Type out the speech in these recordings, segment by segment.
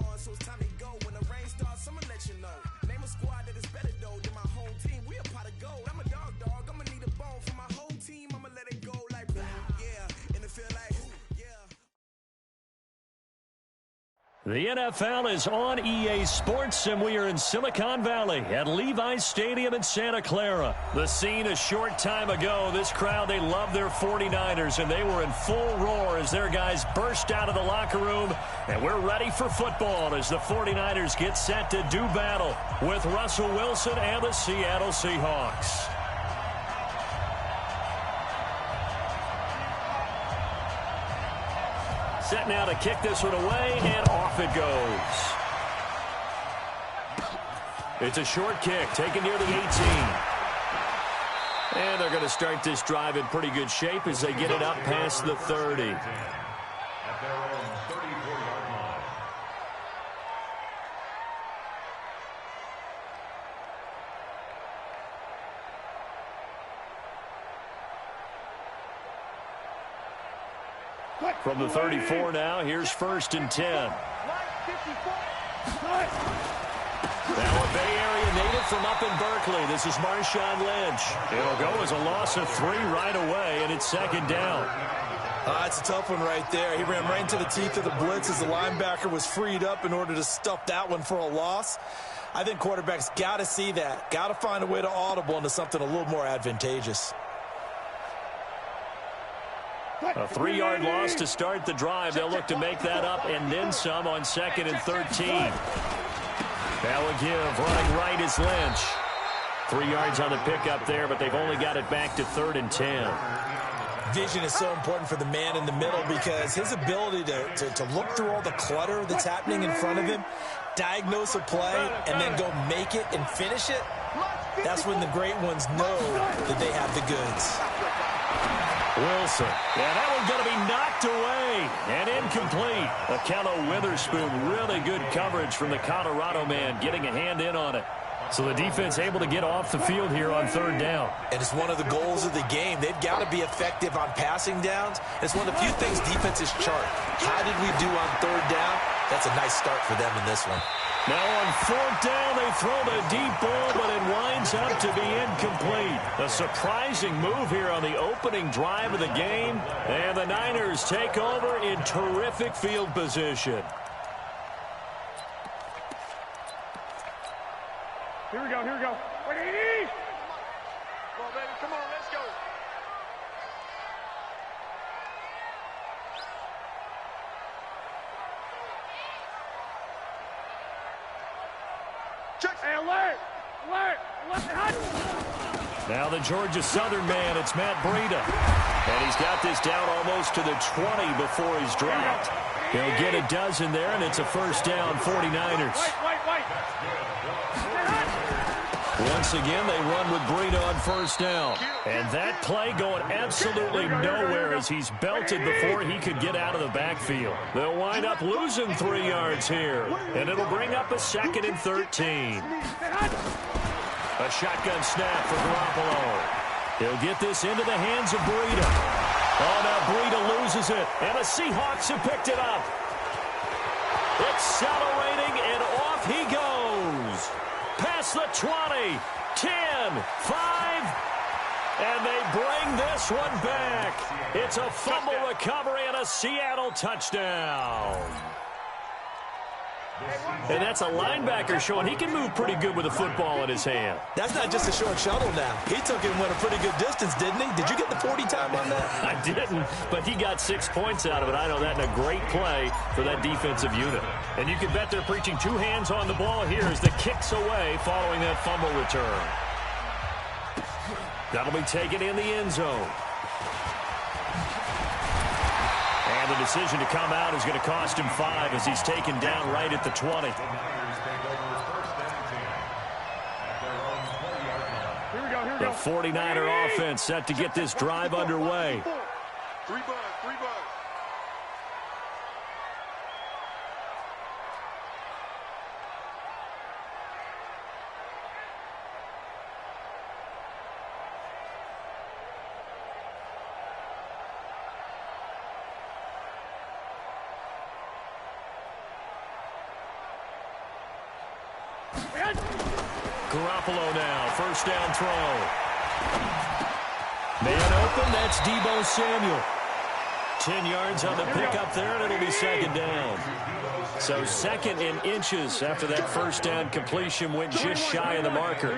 on, so it's time to go. When the rain starts, I'ma let you know. Name a squad that is better though than my home team. We a pot of gold. I'm a dog. I'ma need a bone for my whole team. I'ma let it go like blah. Yeah, and it feel like yeah. The NFL is on EA Sports, and we are in Silicon Valley at Levi's Stadium in Santa Clara. The scene a short time ago. This crowd, they love their 49ers, and they were in full roar as their guys burst out of the locker room. And we're ready for football as the 49ers get set to do battle with Russell Wilson and the Seattle Seahawks. Set now to kick this one away, and off it goes. It's a short kick, taken near the 18. And they're going to start this drive in pretty good shape as they get it up past the 30. At their own 34-yard line. From the 34 now, here's 1st and 10. Now a Bay Area native from up in Berkeley. This is Marshawn Lynch. It'll go as a loss of 3 right away, and it's 2nd down. It's a tough one right there. He ran right into the teeth of the blitz as the linebacker was freed up in order to stuff that one for a loss. I think quarterbacks got to see that. Got to find a way to audible into something a little more advantageous. A 3-yard loss to start the drive. They'll look to make that up and then some on 2nd and 13. That will give running right is Lynch. 3 yards on the pickup there, but they've only got it back to 3rd and 10. Vision is so important for the man in the middle because his ability to look through all the clutter that's happening in front of him, diagnose a play, and then go make it and finish it, that's when the great ones know that they have the goods. Wilson. And that one's going to be knocked away and incomplete. Akello Witherspoon, really good coverage from the Colorado man, getting a hand in on it. So the defense able to get off the field here on 3rd down. And it's one of the goals of the game. They've got to be effective on passing downs. It's one of the few things defenses chart. How did we do on 3rd down? That's a nice start for them in this one. Now on 4th down, they throw the deep ball, but it winds up to be incomplete. A surprising move here on the opening drive of the game. And the Niners take over in terrific field position. Here we go, here we go. Wait, Edie! Come on, baby, come on, let's go. Check. Hey, alert! Alert! Now the Georgia Southern man, it's Matt Breida. And he's got this down almost to the 20 before he's dropped. He'll get a dozen there, and it's a 1st down, 49ers. Wait. Once again, they run with Breida on 1st down. And that play going absolutely nowhere as he's belted before he could get out of the backfield. They'll wind up losing 3 yards here. And it'll bring up a 2nd and 13. A shotgun snap for Garoppolo. He'll get this into the hands of Breida. Oh, now Breida loses it. And the Seahawks have picked it up. Accelerating, and off he goes. Past the 20, 10, 5, and they bring this one back. It's a fumble recovery and a Seattle touchdown. And that's a linebacker showing he can move pretty good with a football in his hand. That's not just a short shuttle now. He took it and went a pretty good distance, didn't he? Did you get the 40 time on that? I didn't, but he got 6 points out of it. I know that, and a great play for that defensive unit. And you can bet they're preaching 2 hands on the ball here as the kick's away following that fumble return. That'll be taken in the end zone. And the decision to come out is going to cost him 5 as he's taken down right at the 20. The 49er offense set to get this drive underway. 3 bugs. Garoppolo now, first down throw. Man open, that's Deebo Samuel. 10 yards on the pickup there, and it'll be second down. So second in inches after that first down completion went just shy of the marker.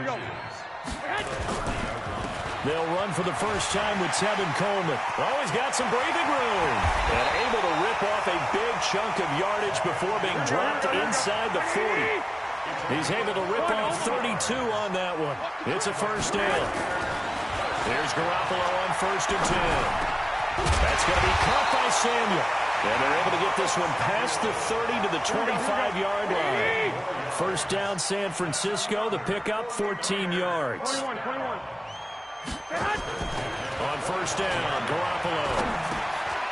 They'll run for the first time with Tevin Coleman. Oh, he's got some breathing room. And able to rip off a big chunk of yardage before being dropped inside the 40. He's able to rip off 32 on that one. It's a first down. There's Garoppolo on first and 10. That's going to be caught by Samuel. And they're able to get this one past the 30 to the 25-yard line. First down, San Francisco. The pickup, 14 yards. 21. On first down, Garoppolo.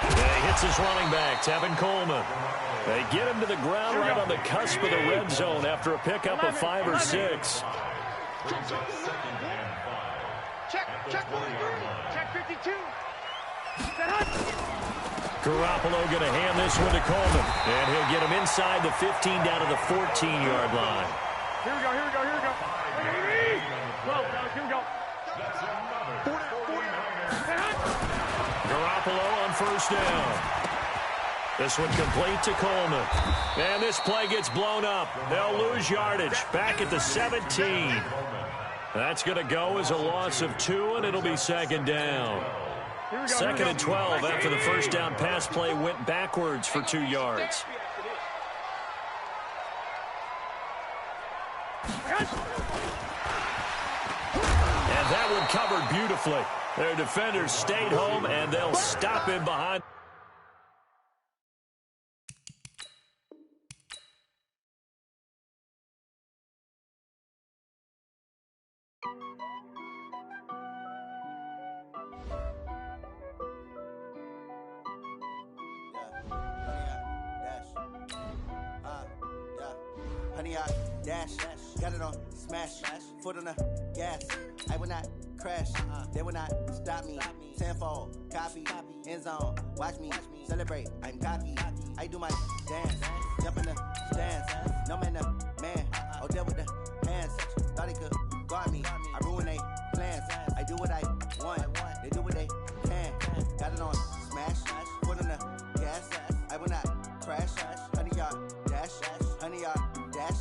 And he hits his running back, Tevin Coleman. They get him to the ground right on the cusp of the red zone after a pickup of 5 or 6. Check 52. Garoppolo going to hand this one to Coleman. And he'll get him inside the 15 down to the 14-yard line. Here we go. 12, here we go. Garoppolo on first down. This one complete to Coleman. And this play gets blown up. They'll lose yardage back at the 17. That's going to go as a loss of 2, and it'll be second down. Second and 12 after the first down pass play went backwards for 2 yards. And that one covered beautifully. Their defenders stayed home, and they'll stop him behind. Honey, I dash, got it on smash, foot on the gas. I will not crash, they will not stop me. Tenfold, copy, end zone, watch me celebrate. I'm cocky, I do my dance, jump in the stands. No man, man, oh, there with the hands. Thought he could guard me, I ruin they plans. I do what I want, they do what they can. Got it on smash, foot on the gas. I will not crash, honey, y'all dash, honey, y'all dash,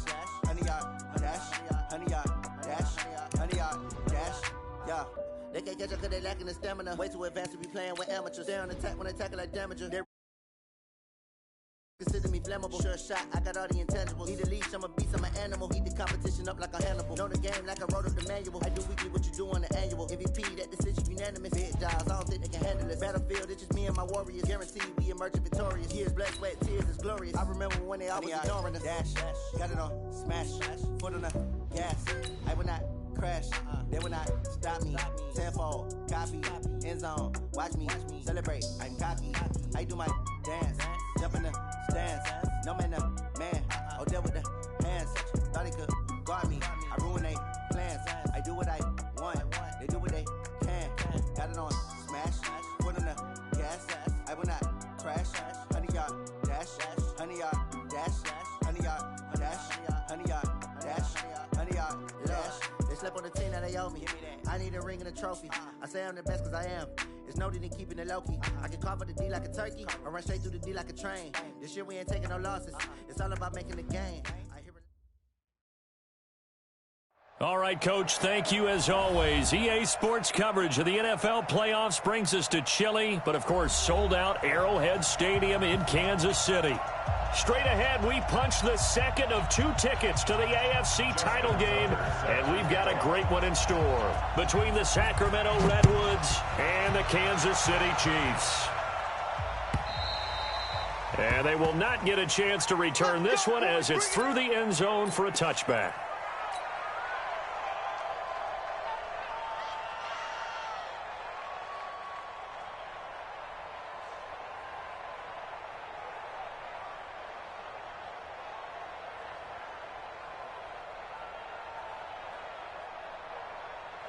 honey, y'all dash, honey, y'all dash, honey, y'all dash, yeah. They can't catch up cause they lacking the stamina. Way too advanced to be playing with amateurs. They on attack when they tackle like damager. They consider me flammable. Sure shot, I got all the intangibles. Need a leash, I'm a beast, I'm an animal. Heat the competition up like a Hannibal. Know the game like I wrote up the manual. I do weekly what you do on the annual. MVP, that decision unanimous. Big jobs, I don't think they can handle it. Battlefield, it's just me and my warriors. Guaranteed we emerging victorious. Years, blood, sweat, tears, is glorious. I remember when they always ignoring us. Dash, got it on smash, foot on the gas. I will not crash, they will not stop me. Tenfold, copy, end zone, watch me celebrate. I'm cocky, I do my dance, jump in the stands. No man, man, oh, there with the hands. Thought he could guard me, I ruin they plans. I do what I want, they do what they can. Got it on smash, foot on the gas. I will not crash, honey, y'all dash, honey, y'all dash, honey, y'all dash, honey, y'all dash, honey, y'all dash. They slept on the team that they owe me. I need a ring and a trophy. I say I'm the best cause I am. It's no need in keeping it low-key. I can carve up the D like a turkey or run straight through the D like a train. This year we ain't taking no losses. It's all about making the game. All right, Coach, thank you as always. EA Sports coverage of the NFL playoffs brings us to chilly, but of course sold out Arrowhead Stadium in Kansas City. Straight ahead, we punch the second of 2 tickets to the AFC title game, and we've got a great one in store between the Sacramento Redwoods and the Kansas City Chiefs. And they will not get a chance to return this one as it's through the end zone for a touchback.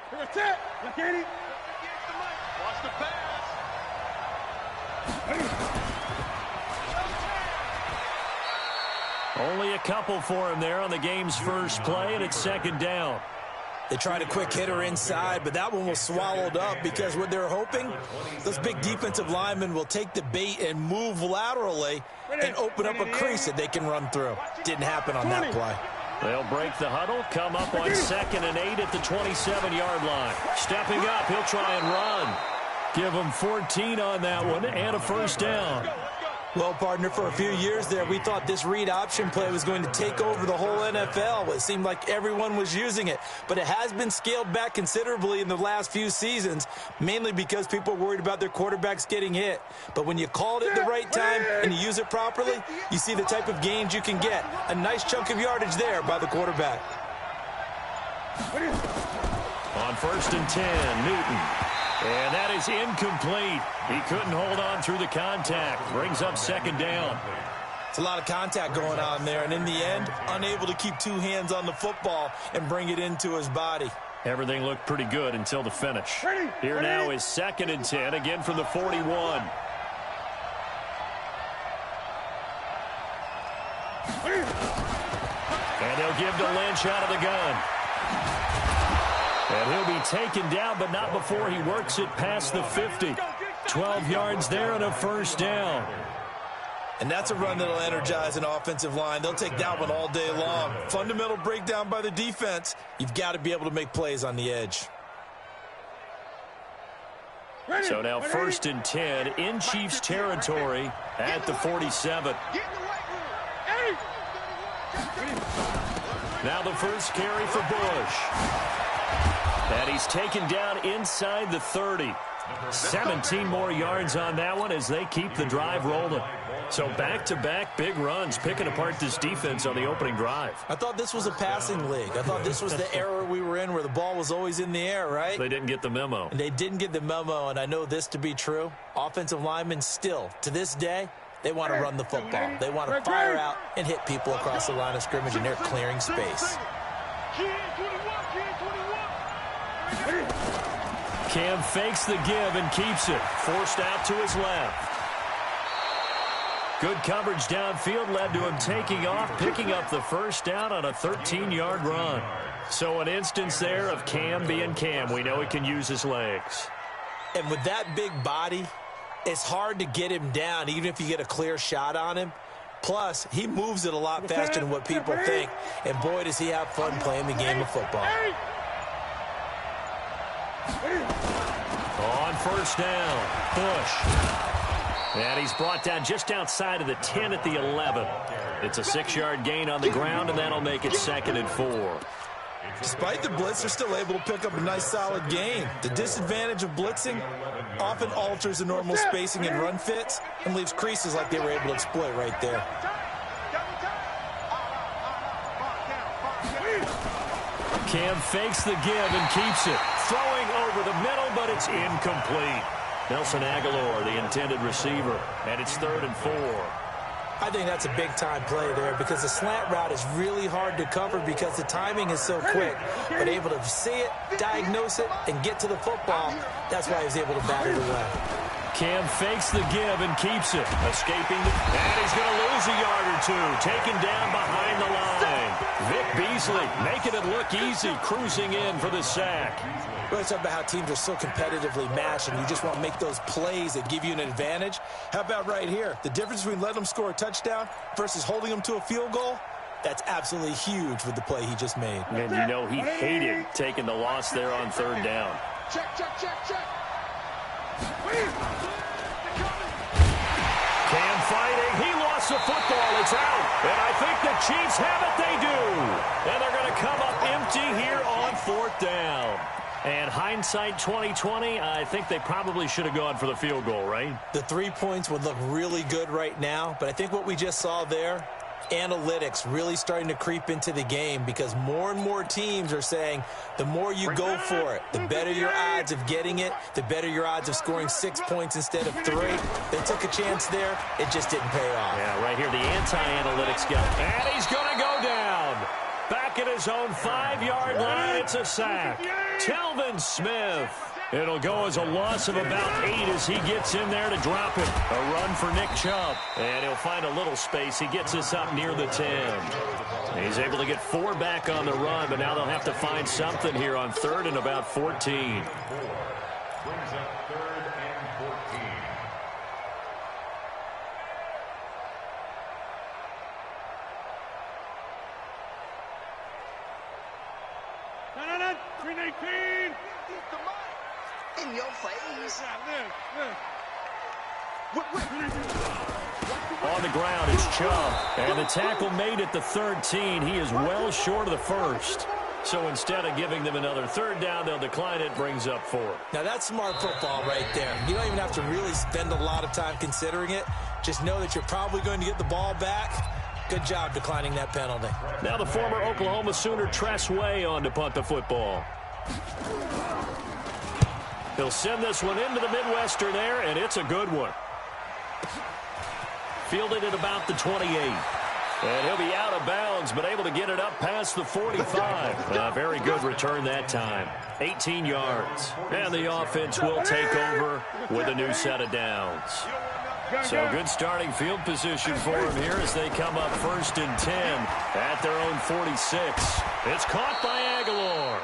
That's it. Look at it. Watch the pass. Only a couple for him there on the game's first play, and it's second down. They tried a quick hitter inside, but that one was swallowed up because what they're hoping, those big defensive linemen will take the bait and move laterally and open up a crease that they can run through. Didn't happen on that play. They'll break the huddle, come up on 2nd and 8 at the 27-yard line. Stepping up, he'll try and run. Give him 14 on that one and a first down. Well, partner, for a few years there, we thought this read option play was going to take over the whole NFL. It seemed like everyone was using it, but it has been scaled back considerably in the last few seasons, mainly because people are worried about their quarterbacks getting hit. But when you call it at the right time and you use it properly, you see the type of gains you can get. A nice chunk of yardage there by the quarterback. On 1st and 10, Newton. And that is incomplete. He couldn't hold on through the contact. Brings up second down. It's a lot of contact going on there, and in the end, unable to keep two hands on the football and bring it into his body. Everything looked pretty good until the finish. Here now is 2nd and 10, again from the 41. And they'll give to Lynch out of the gun. And he'll be taken down, but not before he works it past the 50. 12 yards there and a first down. And that's a run that'll energize an offensive line. They'll take that one all day long. Fundamental breakdown by the defense. You've got to be able to make plays on the edge. So now 1st and 10 in Chiefs territory at the 47. Now the first carry for Bush. And he's taken down inside the 30. 17 more yards on that one as they keep the drive rolling. So back-to-back big runs, picking apart this defense on the opening drive. I thought this was a passing league. I thought this was the era we were in where the ball was always in the air, right? They didn't get the memo. And they didn't get the memo, and I know this to be true. Offensive linemen still, to this day, they want to run the football. They want to fire out and hit people across the line of scrimmage, and they're clearing space. Cam fakes the give and keeps it. Forced out to his left. Good coverage downfield led to him taking off, picking up the first down on a 13-yard run. So an instance there of Cam being Cam. We know he can use his legs. And with that big body, it's hard to get him down, even if you get a clear shot on him. Plus, he moves it a lot faster than what people think. And boy, does he have fun playing the game of football. On first down, Bush. And he's brought down just outside of the 10 at the 11. It's a 6-yard gain on the ground, and that'll make it 2nd and 4. Despite the blitz, they're still able to pick up a nice, solid gain. The disadvantage of blitzing often alters the normal spacing and run fits and leaves creases like they were able to exploit right there. Cam fakes the give and keeps it. Throwing over the middle, but it's incomplete. Nelson Aguilar, the intended receiver, and it's 3rd and 4. I think that's a big-time play there because the slant route is really hard to cover because the timing is so quick. But able to see it, diagnose it, and get to the football, that's why he was able to bat it away. Cam fakes the give and keeps it. Escaping, and he's going to lose a yard or two. Taken down behind the line. Vic Beasley making it look easy, cruising in for the sack. We're talking about how teams are so competitively matched and you just want to make those plays that give you an advantage. How about right here? The difference between letting them score a touchdown versus holding them to a field goal, that's absolutely huge with the play he just made. And you know he hated taking the loss there on 3rd down. Cam fighting. He lost the football. It's out. And I think the Chiefs have it. They do. And they're going to come up empty here on 4th down. And hindsight 2020, I think they probably should have gone for the field goal, right? The 3 points would look really good right now, but I think what we just saw there, analytics really starting to creep into the game because more and more teams are saying the more you go for it, the better your odds of getting it, the better your odds of scoring 6 points instead of 3. They took a chance there. It just didn't pay off. Yeah, right here, the anti-analytics guy. And he's going to go down. Back at his own 5-yard line, it's a sack. Telvin Smith It'll go as a loss of about 8 as he gets in there to drop it. A run for Nick Chubb. And he'll find a little space. He gets us up near the 10. He's able to get 4 back on the run, but now they'll have to find something here on 3rd and about 14. Brings up 3rd and 14. No, 319. In your face. On the ground is Chubb. And the tackle made at the 13. He is well short of the first. So instead of giving them another 3rd down, they'll decline it, brings up 4. Now, that's smart football right there. You don't even have to really spend a lot of time considering it. Just know that you're probably going to get the ball back. Good job declining that penalty. Now the former Oklahoma Sooner Tress Way on to punt the football. He'll send this one into the Midwestern there, and it's a good one. Fielded at about the 28. And he'll be out of bounds, but able to get it up past the 45. A very good return that time. 18 yards. And the offense will take over with a new set of downs. So good starting field position for him here as they come up 1st and 10 at their own 46. It's caught by Aguilar.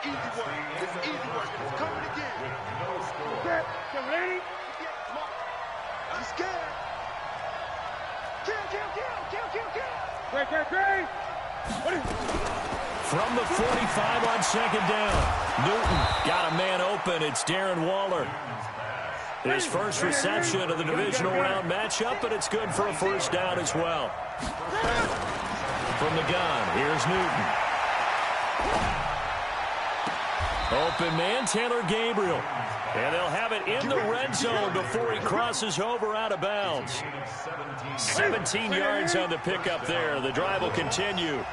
Easy work. It's easy work. It's coming again. Get ready. I'm scared. Kill. Great. From the 45 on 2nd down. Newton got a man open. It's Darren Waller. His first reception of the divisional round matchup, but it's good for a 1st down as well. From the gun, here's Newton. Open man, Taylor Gabriel. And they'll have it in the red zone before he crosses over out of bounds. 17 yards on the pickup there. The drive will continue.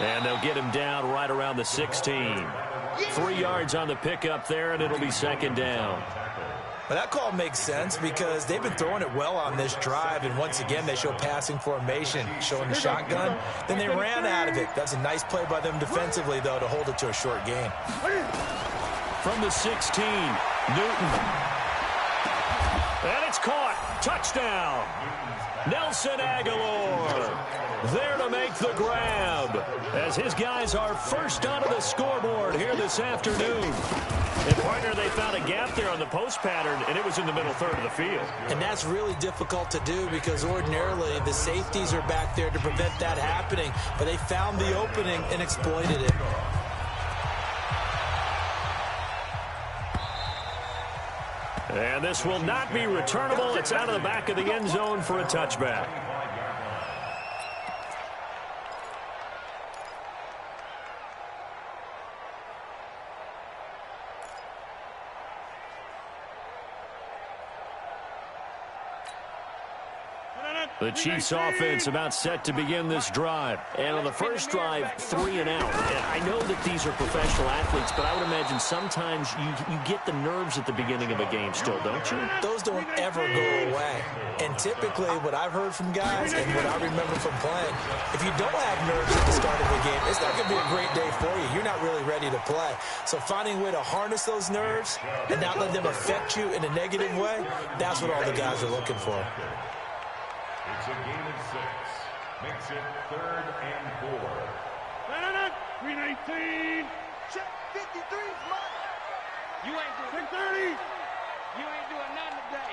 And they'll get him down right around the 16. 3 yards on the pickup there, and it'll be 2nd down. Well, that call makes sense because they've been throwing it well on this drive, and once again they show passing formation, showing the shotgun. Then they ran out of it. That's a nice play by them defensively, though, to hold it to a short gain. From the 16, Newton. And it's caught. Touchdown. Nelson Aguilar there to make the grab as his guys are first onto the scoreboard here this afternoon. And partner, they found a gap there on the post pattern, and it was in the middle 3rd of the field. And that's really difficult to do because ordinarily the safeties are back there to prevent that happening. But they found the opening and exploited it. And this will not be returnable. It's out of the back of the end zone for a touchback. The Chiefs offense about set to begin this drive. And on the first drive, 3 and out. And I know that these are professional athletes, but I would imagine sometimes you get the nerves at the beginning of a game still, don't you? Those don't ever go away. And typically what I've heard from guys and what I remember from playing, if you don't have nerves at the start of the game, it's not going to be a great day for you. You're not really ready to play. So finding a way to harness those nerves and not let them affect you in a negative way, that's what all the guys are looking for. It's a gain of 6. Makes it 3rd and 4. 319. Check 53's mine. You ain't doing 630. You ain't doing nothing today.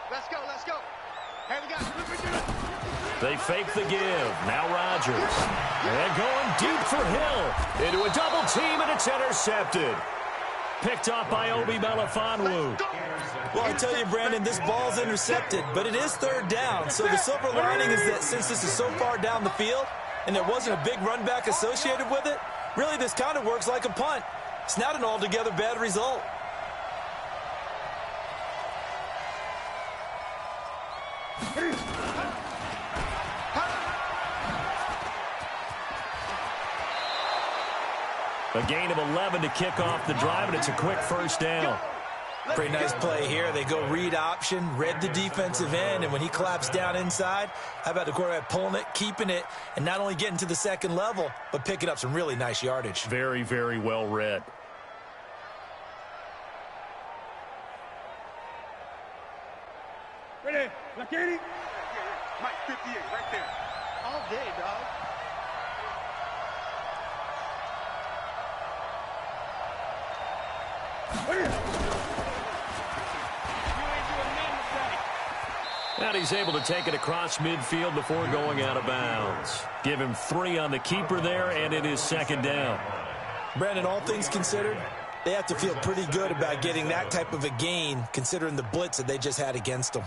Let's go. Hey, we got it. They fake the give. Now Rodgers. And going deep for Hill. Into a double team, and it's intercepted. Picked off by Obi Melifonwu. Well, I tell you, Brandon, this ball's intercepted, but it is 3rd down. So the silver lining is that since this is so far down the field and there wasn't a big run back associated with it, really this kind of works like a punt. It's not an altogether bad result. A gain of 11 to kick off the drive, and it's a quick 1st down. Pretty nice play here. They go read option, read the defensive end, and when he collapsed down inside, how about the quarterback pulling it, keeping it, and not only getting to the second level, but picking up some really nice yardage. Very, very well read. Ready? Lakini? Mike, 58, right there. All day, dog. And he's able to take it across midfield before going out of bounds. Give him 3 on the keeper there, and it is second down. Brandon, all things considered, they have to feel pretty good about getting that type of a gain, considering the blitz that they just had against them.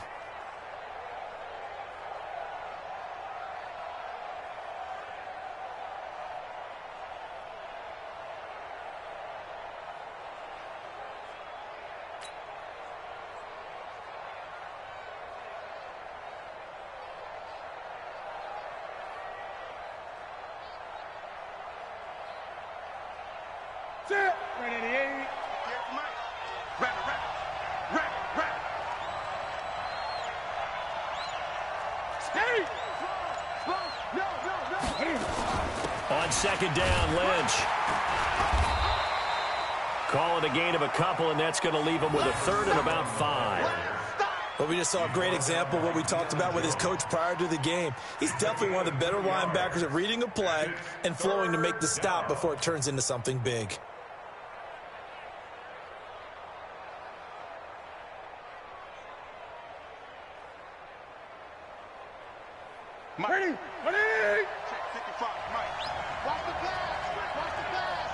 Sit. Ready, 88. Here's Mike. Wrap. Hey! No. On second down, Lynch. Call it a gain of a couple, and that's going to leave him with a third and about 5. Well, we just saw a great example of what we talked about with his coach prior to the game. He's definitely one of the better linebackers at reading a play and flowing to make the stop before it turns into something big. Mike. Ready? Ready? Check 55, Mike. Watch the pass. Watch the pass.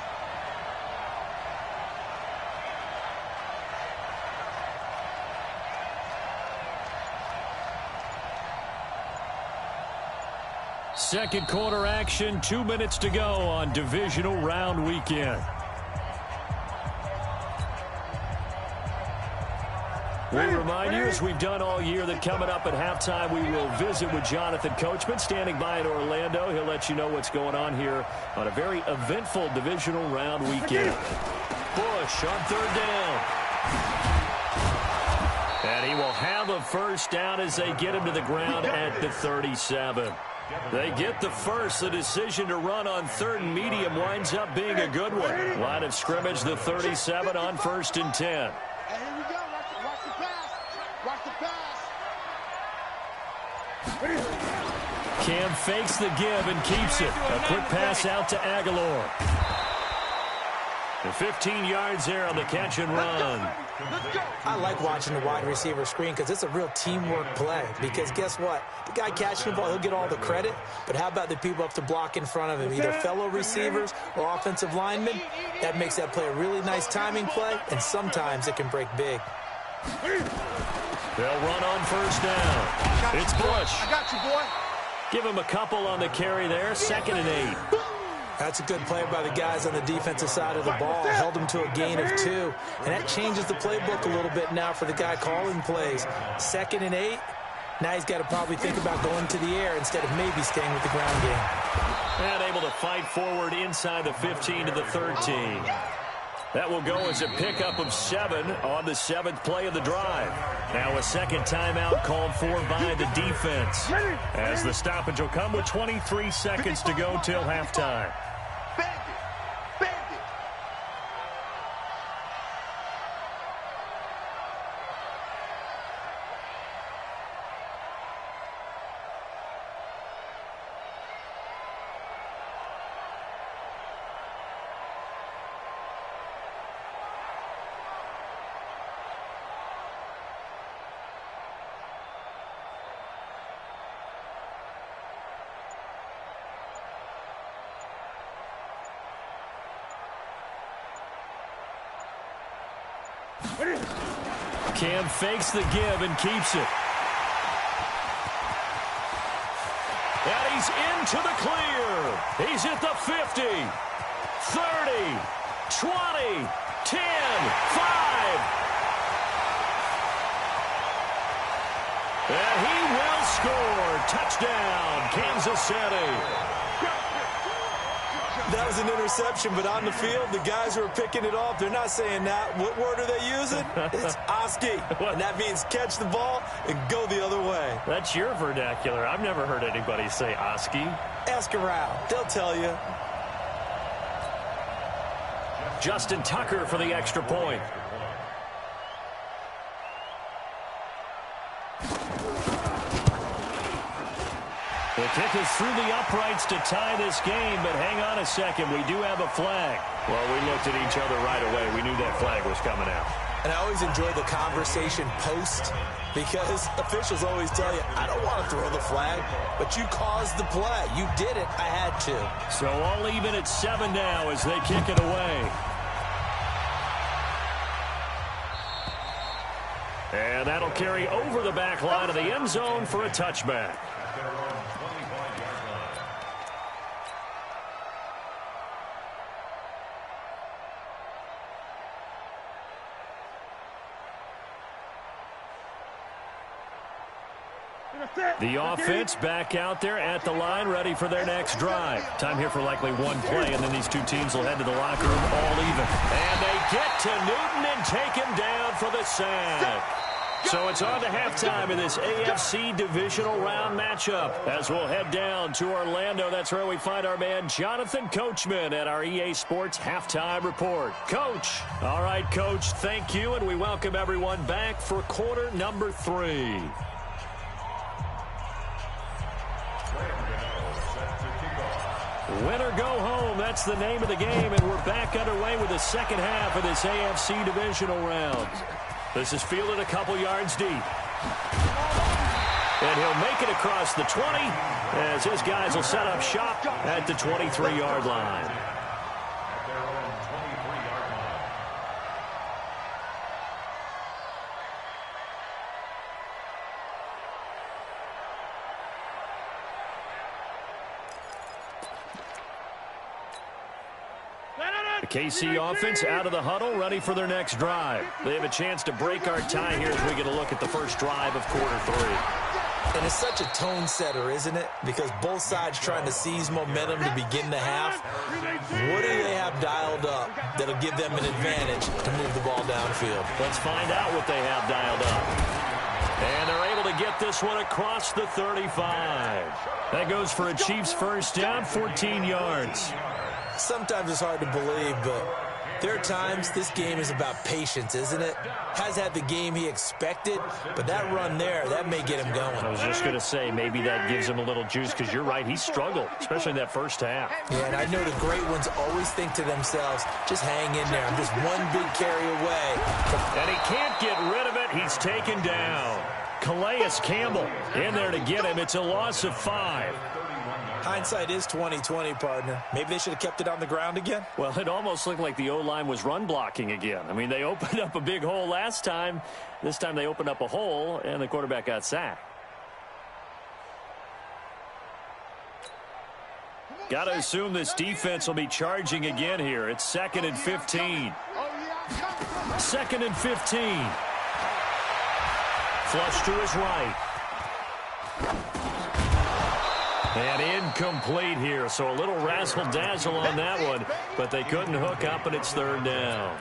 Second quarter action, 2 minutes to go on divisional round weekend. We remind you, as we've done all year, that coming up at halftime, we will visit with Jonathan Coachman, standing by in Orlando. He'll let you know what's going on here on a very eventful divisional round weekend. Bush on third down. And he will have a first down as they get him to the ground at the 37. They get the first. The decision to run on third and medium winds up being a good one. Line of scrimmage, the 37 on 1st and 10. Hey, here we go. Watch the pass. Watch the pass. Cam fakes the give and keeps it. A quick pass out to Aguilar. The 15 yards there on the catch and run. I like watching the wide receiver screen because it's a real teamwork play. Because guess what? The guy catching the ball, he'll get all the credit. But how about the people up to block in front of him? Either fellow receivers or offensive linemen. That makes that play a really nice timing play, and sometimes it can break big. They'll run on first down. It's Bush. I got you, boy. Give him a couple on the carry there. 2nd and 8. That's a good play by the guys on the defensive side of the ball. Held him to a gain of 2. And that changes the playbook a little bit now for the guy calling plays. 2nd and 8. Now he's got to probably think about going to the air instead of maybe staying with the ground game. And able to fight forward inside the 15 to the 13. That will go as a pickup of 7 on the 7th play of the drive. Now a second timeout called for by the defense, as the stoppage will come with 23 seconds to go till halftime. Cam fakes the give and keeps it. And he's into the clear. He's at the 50, 30, 20, 10, 5. And he will score. Touchdown, Kansas City. That was an interception, but on the field, the guys who are picking it off, they're not saying that. What word are they using? It's Oski, and that means catch the ball and go the other way. That's your vernacular. I've never heard anybody say Oski. Ask around. They'll tell you. Justin Tucker for the extra point. The kick is through the uprights to tie this game, but hang on a second. We do have a flag. Well, we looked at each other right away. We knew that flag was coming out. And I always enjoy the conversation post because officials always tell you, I don't want to throw the flag, but you caused the play. You did it. I had to. So all even at 7 now as they kick it away. And that'll carry over the back line of the end zone for a touchback. The offense back out there at the line, ready for their next drive. Time here for likely one play, and then these two teams will head to the locker room all even. And they get to Newton and take him down for the sack. So it's on to halftime in this AFC divisional round matchup. As we'll head down to Orlando, that's where we find our man Jonathan Coachman at our EA Sports Halftime Report. Coach. All right, Coach, thank you, and we welcome everyone back for quarter number 3. Win or go home, that's the name of the game, and we're back underway with the second half of this AFC divisional round. This is fielded a couple yards deep. And he'll make it across the 20 as his guys will set up shop at the 23-yard line. The KC offense out of the huddle, ready for their next drive. They have a chance to break our tie here as we get a look at the first drive of quarter 3. And it's such a tone setter, isn't it? Because both sides trying to seize momentum to begin the half. What do they have dialed up that'll give them an advantage to move the ball downfield? Let's find out what they have dialed up. And they're able to get this one across the 35. That goes for a Chiefs first down, 14 yards. Sometimes it's hard to believe, but there are times this game is about patience, isn't it? Has had the game he expected, but that run there, that may get him going. I was just going to say, maybe that gives him a little juice, because you're right, he struggled, especially in that first half. Yeah, and I know the great ones always think to themselves, just hang in there. I'm just one big carry away. And he can't get rid of it. He's taken down. Calais Campbell in there to get him. It's a loss of 5. Hindsight is 20/20, partner. Maybe they should have kept it on the ground again. Well, it almost looked like the O-line was run blocking again. I mean, they opened up a big hole last time. This time they opened up a hole, and the quarterback got sacked. Got to assume this defense will be charging again here. It's 2nd and 15. 2nd and 15. Flush to his right. And incomplete here, so a little razzle-dazzle on that one, but they couldn't hook up, and it's 3rd down.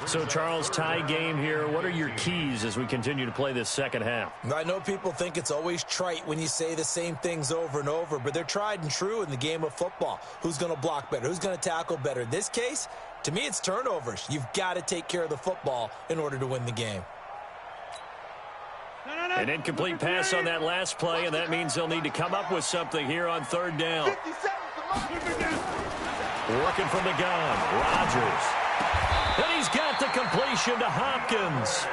So, Charles, tie game here. What are your keys as we continue to play this second half? I know people think it's always trite when you say the same things over and over, but they're tried and true in the game of football. Who's going to block better? Who's going to tackle better? In this case, to me, it's turnovers. You've got to take care of the football in order to win the game. An incomplete pass on that last play, and that means they'll need to come up with something here on 3rd down. Working from the gun, Rodgers. And he's got the completion to Hopkins.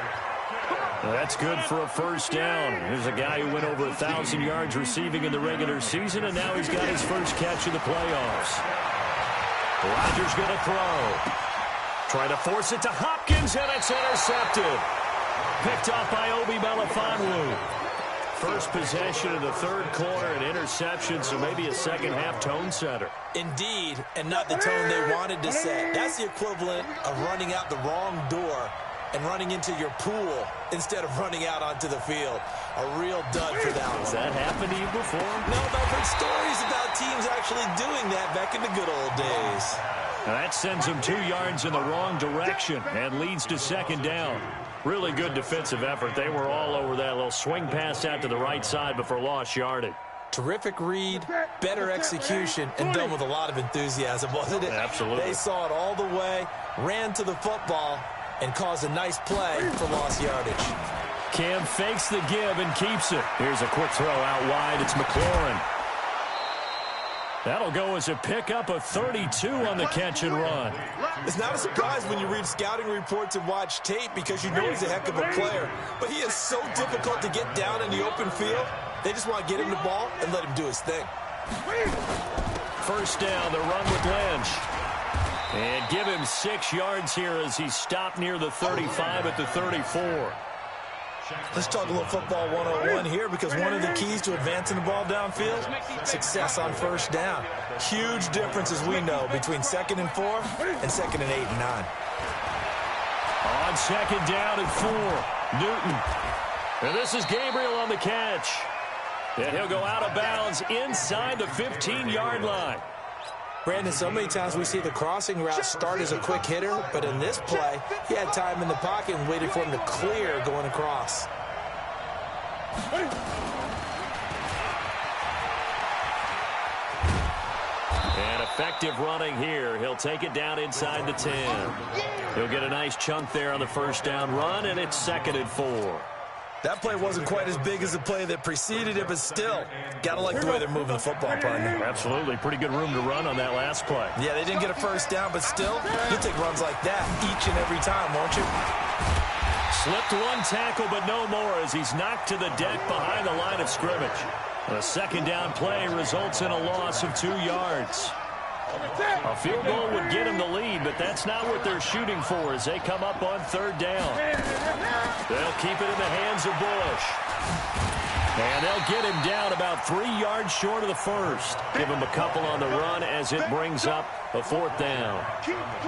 That's good for a first down. Here's a guy who went over 1,000 yards receiving in the regular season, and now he's got his first catch in the playoffs. Rodgers going to throw. Trying to force it to Hopkins, and it's intercepted. Picked off by Obi Melifonwu. First possession of the 3rd quarter, an interception, so maybe a second-half tone setter. Indeed, and not the tone they wanted to set. That's the equivalent of running out the wrong door and running into your pool instead of running out onto the field. A real dud for that one. Has that happened to you before? No, but I've heard stories about teams actually doing that back in the good old days. Now that sends him 2 yards in the wrong direction and leads to second down. Really good defensive effort. They were all over that little swing pass out to the right side before lost yardage. Terrific read, better execution, and done with a lot of enthusiasm, wasn't it? Absolutely. They saw it all the way, ran to the football, and caused a nice play for lost yardage. Cam fakes the give and keeps it. Here's a quick throw out wide. It's McLaurin. That'll go as a pickup of 32 on the catch and run. It's not a surprise when you read scouting reports and watch tape because you know he's a heck of a player. But he is so difficult to get down in the open field. They just want to get him the ball and let him do his thing. First down, the run with Lynch. And give him 6 yards here as he's stopped near the 35 at the 34. Let's talk a little football 101 here because one of the keys to advancing the ball downfield, success on first down. Huge difference, as we know, between 2nd and 4 and 2nd and 8 and 9. On second down and 4, Newton. And this is Gabriel on the catch. And he'll go out of bounds inside the 15-yard line. Brandon, so many times we see the crossing route start as a quick hitter, but in this play, he had time in the pocket and waited for him to clear going across. And effective running here. He'll take it down inside the 10. He'll get a nice chunk there on the first down run, and it's 2nd and 4. That play wasn't quite as big as the play that preceded it, but still, got to like the way they're moving the football, partner. Absolutely. Pretty good room to run on that last play. Yeah, they didn't get a first down, but still, you'll take runs like that each and every time, won't you? Slipped one tackle, but no more as he's knocked to the deck behind the line of scrimmage. A second down play results in a loss of 2 yards. A field goal would get him the lead, but that's not what they're shooting for as they come up on 3rd down. They'll keep it in the hands of Bush. And they'll get him down about 3 yards short of the first. Give him a couple on the run as it brings up a 4th down.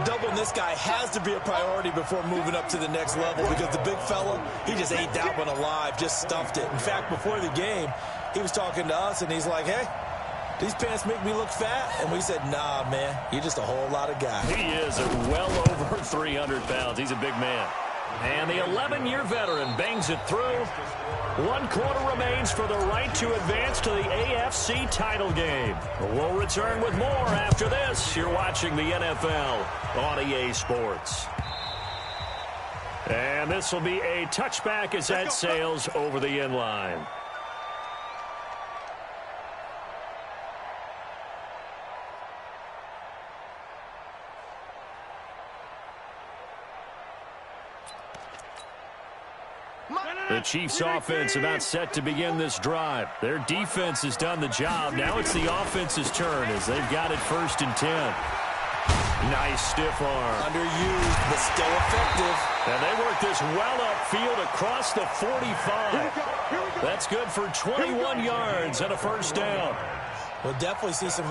Doubling this guy has to be a priority before moving up to the next level because the big fella, he just ate that one alive, just stuffed it. In fact, before the game, he was talking to us, and he's like, hey, these pants make me look fat? And we said, nah, man, you're just a whole lot of guy. He is well over 300 pounds. He's a big man. And the 11-year veteran bangs it through. 1 quarter remains for the right to advance to the AFC title game. We'll return with more after this. You're watching the NFL on EA Sports. And this will be a touchback as that sails over the end line. The Chiefs offense about set to begin this drive. Their defense has done the job. Now it's the offense's turn as they've got it 1st and 10. Nice stiff arm. Underused, but still effective. And they work this well upfield across the 45. That's good for 21 yards and a first down. We'll definitely see some